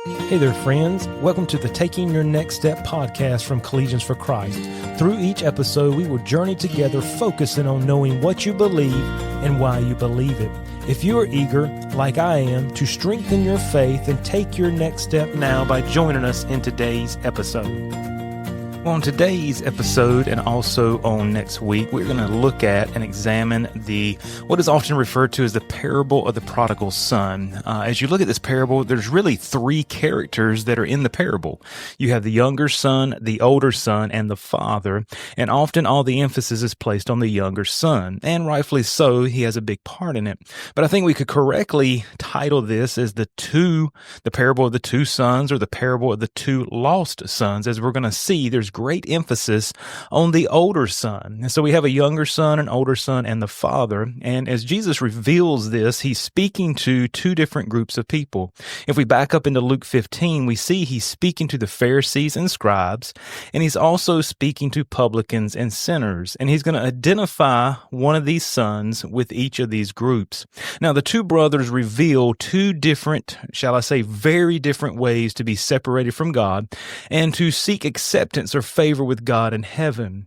Hey there, friends. Welcome to the Taking Your Next Step podcast from Collegians for Christ. Through each episode, we will journey together focusing on knowing what you believe and why you believe it. If you are eager, like I am, to strengthen your faith and take your next step now by joining us in today's episode. On today's episode and also on next week, we're going to look at and examine what is often referred to as the parable of the prodigal son. As you look at this parable, there's really three characters that are in the parable. You have the younger son, the older son, and the father, and often all the emphasis is placed on the younger son, and rightfully so. He has a big part in it. But I think we could correctly title this as the parable of the two sons, or the parable of the two lost sons. As we're going to see, there's great emphasis on the older son. And so we have a younger son, an older son, and the father. And as Jesus reveals this, he's speaking to two different groups of people. If we back up into Luke 15, we see he's speaking to the Pharisees and scribes, and he's also speaking to publicans and sinners. And he's going to identify one of these sons with each of these groups. Now, the two brothers reveal two different, shall I say, very different ways to be separated from God and to seek acceptance or favor with God in heaven.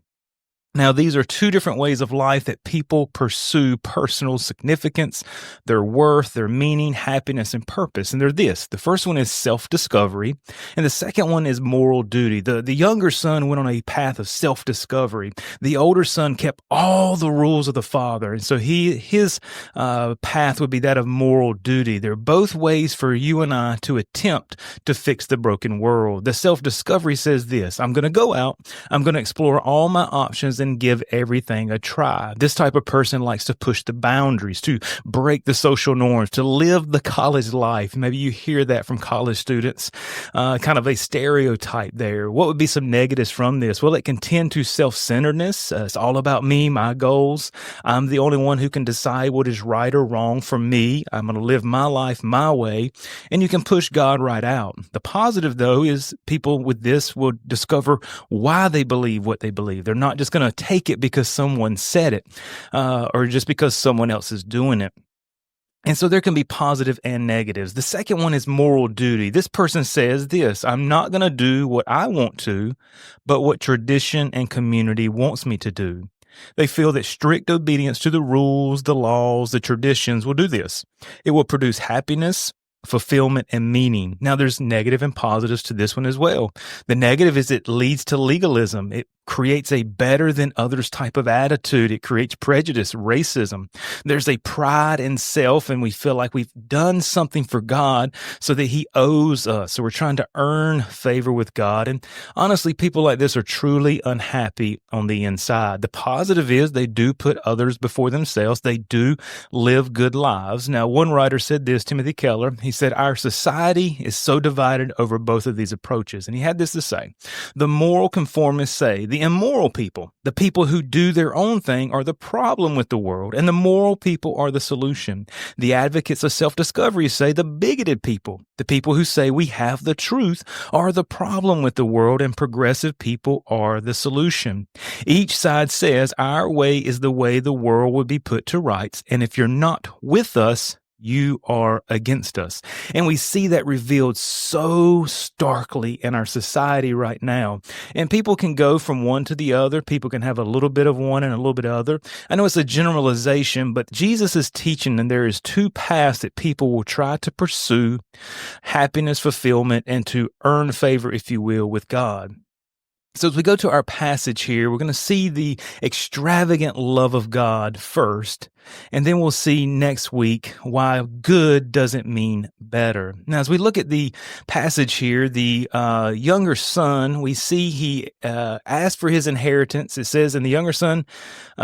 Now, these are two different ways of life that people pursue personal significance, their worth, their meaning, happiness, and purpose. And they're this. The first one is self-discovery, and the second one is moral duty. The younger son went on a path of self-discovery. The older son kept all the rules of the father, and so his path would be that of moral duty. They're both ways for you and I to attempt to fix the broken world. The self-discovery says this: I'm going to go out, I'm going to explore all my options and give everything a try. This type of person likes to push the boundaries, to break the social norms, to live the college life. Maybe you hear that from college students, kind of a stereotype there. What would be some negatives from this? Well, it can tend to self-centeredness. It's all about me, my goals. I'm the only one who can decide what is right or wrong for me. I'm going to live my life my way. And you can push God right out. The positive, though, is people with this will discover why they believe what they believe. They're not just going to take it because someone said it, or just because someone else is doing it. And so there can be positive and negatives. The second one is moral duty. This person says this: I'm not going to do what I want to, but what tradition and community wants me to do. They feel that strict obedience to the rules, the laws, the traditions will do this. It will produce happiness, fulfillment, and meaning. Now, there's negative and positives to this one as well. The negative is it leads to legalism. It creates a better than others type of attitude. It creates prejudice, racism. There's a pride in self, and we feel like we've done something for God so that he owes us. So we're trying to earn favor with God. And honestly, people like this are truly unhappy on the inside. The positive is they do put others before themselves. They do live good lives. Now, one writer said this, Timothy Keller. He said, our society is so divided over both of these approaches. And he had this to say: the moral conformists say the immoral people, the people who do their own thing, are the problem with the world, and the moral people are the solution. The advocates of self-discovery say the bigoted people, the people who say we have the truth, are the problem with the world, and progressive people are the solution. Each side says our way is the way the world would be put to rights, and if you're not with us, you are against us. And we see that revealed so starkly in our society right now. And people can go from one to the other. People can have a little bit of one and a little bit of other. I know it's a generalization, but Jesus is teaching, and there is two paths that people will try to pursue: happiness, fulfillment, and to earn favor, if you will, with God. So as we go to our passage here, we're going to see the extravagant love of God first, and then we'll see next week why good doesn't mean better. Now, as we look at the passage here, the younger son, we see he asked for his inheritance. It says, and the younger son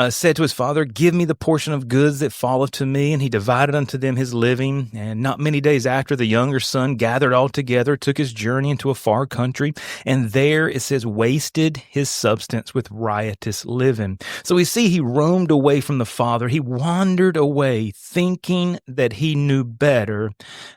said to his father, give me the portion of goods that falleth to me. And he divided unto them his living. And not many days after, the younger son gathered all together, took his journey into a far country. And there, it says, wasted his substance with riotous living. So we see he roamed away from the father. He wandered away thinking that he knew better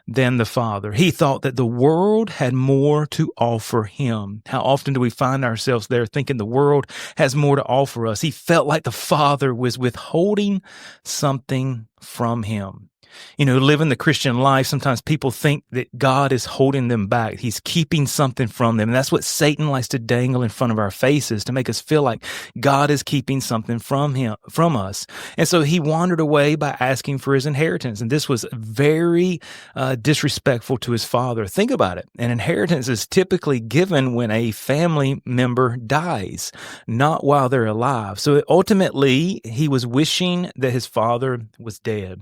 than the father. He thought that the world had more to offer him. How often do we find ourselves there thinking the world has more to offer us? He felt like the father was withholding something from him. Living the Christian life, sometimes people think that God is holding them back. He's keeping something from them. And that's what Satan likes to dangle in front of our faces to make us feel like God is keeping something from us. And so he wandered away by asking for his inheritance. And this was very disrespectful to his father. Think about it. An inheritance is typically given when a family member dies, not while they're alive. So ultimately, he was wishing that his father was dead.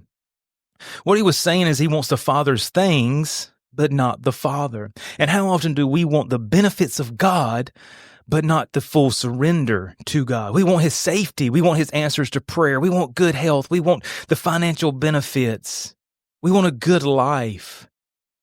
What he was saying is he wants the Father's things, but not the Father. And how often do we want the benefits of God, but not the full surrender to God? We want his safety. We want his answers to prayer. We want good health. We want the financial benefits. We want a good life,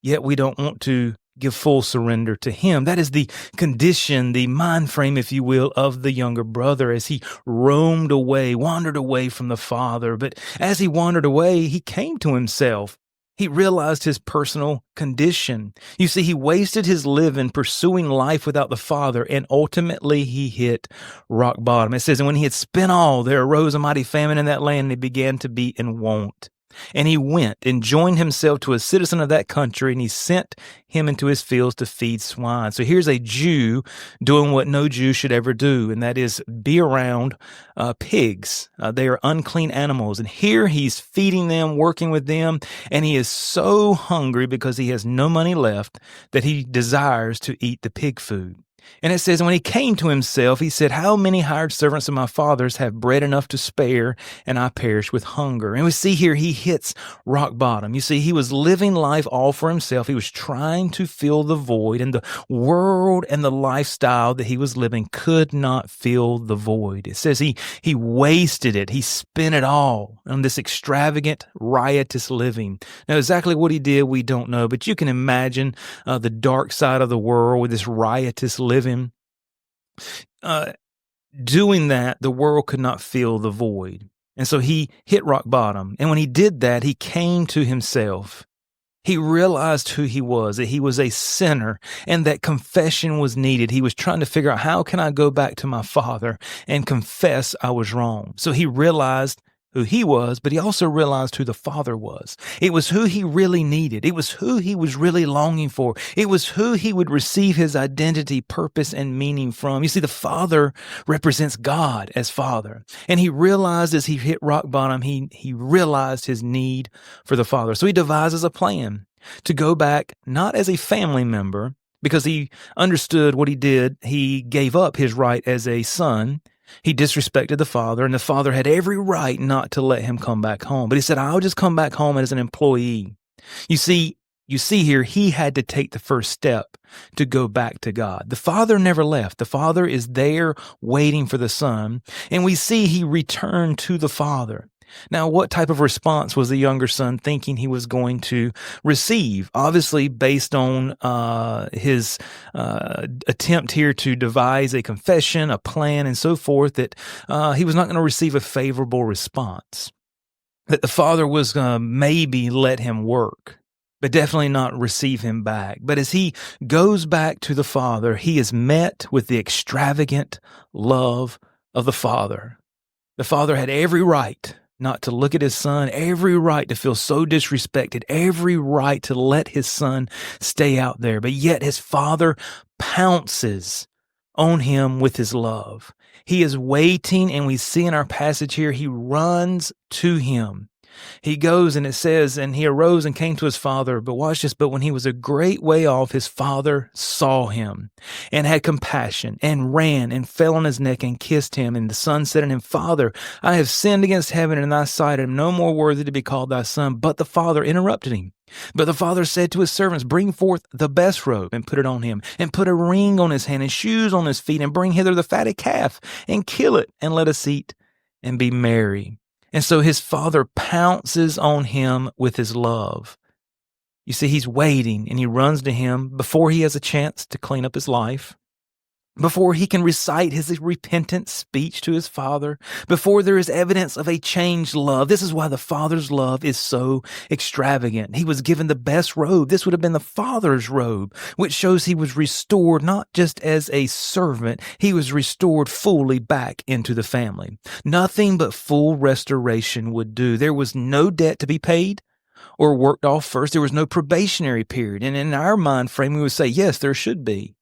yet we don't want to give full surrender to him. That is the condition, the mind frame, if you will, of the younger brother as he roamed away, wandered away from the father. But as he wandered away, he came to himself. He realized his personal condition. You see, he wasted his living pursuing life without the Father, and ultimately he hit rock bottom. It says, and when he had spent all, there arose a mighty famine in that land, and he began to be in want. And he went and joined himself to a citizen of that country, and he sent him into his fields to feed swine. So here's a Jew doing what no Jew should ever do, and that is be around pigs. They are unclean animals. And here he's feeding them, working with them, and he is so hungry because he has no money left that he desires to eat the pig food. And it says, when he came to himself, he said, how many hired servants of my father's have bread enough to spare, and I perish with hunger? And we see here he hits rock bottom. You see, he was living life all for himself. He was trying to fill the void, and the world and the lifestyle that he was living could not fill the void. It says he wasted it. He spent it all on this extravagant, riotous living. Now, exactly what he did, we don't know, but you can imagine the dark side of the world with this riotous living. Doing that, the world could not fill the void. And so he hit rock bottom. And when he did that, he came to himself. He realized who he was, that he was a sinner, and that confession was needed. He was trying to figure out, how can I go back to my father and confess I was wrong? So he realized who he was, but he also realized who the Father was. It was who he really needed. It was who he was really longing for. It was who he would receive his identity, purpose, and meaning from. You see, the Father represents God as Father. And he realized as he hit rock bottom, he realized his need for the Father. So he devises a plan to go back, not as a family member, because he understood what he did. He gave up his right as a son. He disrespected the father, and the father had every right not to let him come back home. But he said, I'll just come back home as an employee. You see here, he had to take the first step to go back to God. The father never left. The father is there waiting for the son. And we see he returned to the father. Now, what type of response was the younger son thinking he was going to receive? Obviously, based on his attempt here to devise a confession, a plan, and so forth, that he was not going to receive a favorable response. That the father was going to maybe let him work, but definitely not receive him back. But as he goes back to the father, he is met with the extravagant love of the father. The father had every right not to look at his son, every right to feel so disrespected, every right to let his son stay out there. But yet his father pounces on him with his love. He is waiting, and we see in our passage here, he runs to him. He goes, and it says, and he arose and came to his father. But watch this, but when he was a great way off, his father saw him and had compassion and ran and fell on his neck and kissed him. And the son said unto him, Father, I have sinned against heaven and in thy sight. I am no more worthy to be called thy son. But the father interrupted him. But the father said to his servants, Bring forth the best robe and put it on him, and put a ring on his hand and shoes on his feet, and bring hither the fatted calf and kill it, and let us eat and be merry. And so his father pounces on him with his love. You see, he's waiting, and he runs to him before he has a chance to clean up his life, before he can recite his repentant speech to his father, before there is evidence of a changed love. This is why the father's love is so extravagant. He was given the best robe. This would have been the father's robe, which shows he was restored not just as a servant, he was restored fully back into the family. Nothing but full restoration would do. There was no debt to be paid, or worked off first. There was no probationary period. And in our mind frame, we would say, yes, there should be.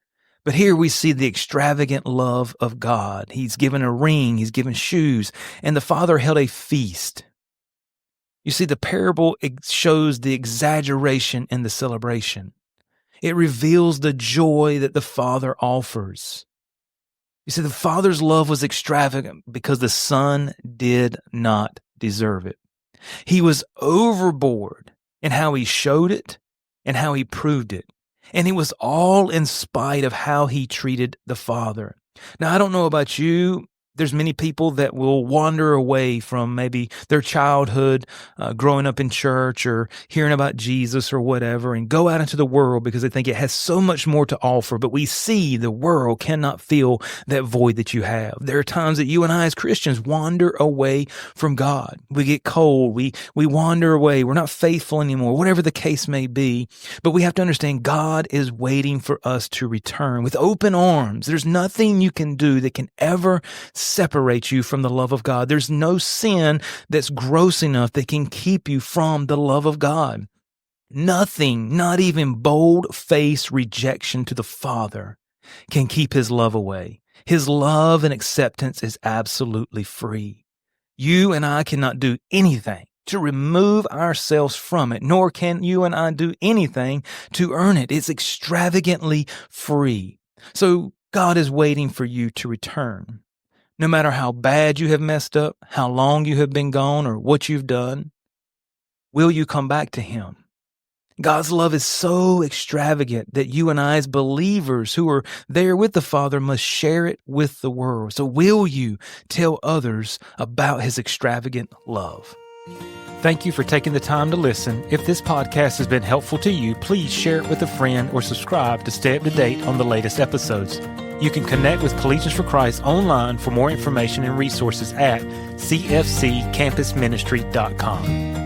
But here we see the extravagant love of God. He's given a ring, he's given shoes, and the father held a feast. You see, the parable shows the exaggeration in the celebration. It reveals the joy that the Father offers. You see, the Father's love was extravagant because the Son did not deserve it. He was overboard in how he showed it and how he proved it. And it was all in spite of how he treated the Father. Now, I don't know about you. There's many people that will wander away from maybe their childhood, growing up in church or hearing about Jesus or whatever, and go out into the world because they think it has so much more to offer. But we see the world cannot fill that void that you have. There are times that you and I as Christians wander away from God. We get cold. We wander away. We're not faithful anymore, whatever the case may be. But we have to understand God is waiting for us to return with open arms. There's nothing you can do that can ever separate you from the love of God. There's no sin that's gross enough that can keep you from the love of God. Nothing, not even bold-faced rejection to the Father, can keep his love away. His love and acceptance is absolutely free. You and I cannot do anything to remove ourselves from it, nor can you and I do anything to earn it. It's extravagantly free. So God is waiting for you to return. No matter how bad you have messed up, how long you have been gone, or what you've done, will you come back to him? God's love is so extravagant that you and I as believers who are there with the Father must share it with the world. So will you tell others about his extravagant love? Thank you for taking the time to listen. If this podcast has been helpful to you, please share it with a friend or subscribe to stay up to date on the latest episodes. You can connect with Collegians for Christ online for more information and resources at cfccampusministry.com.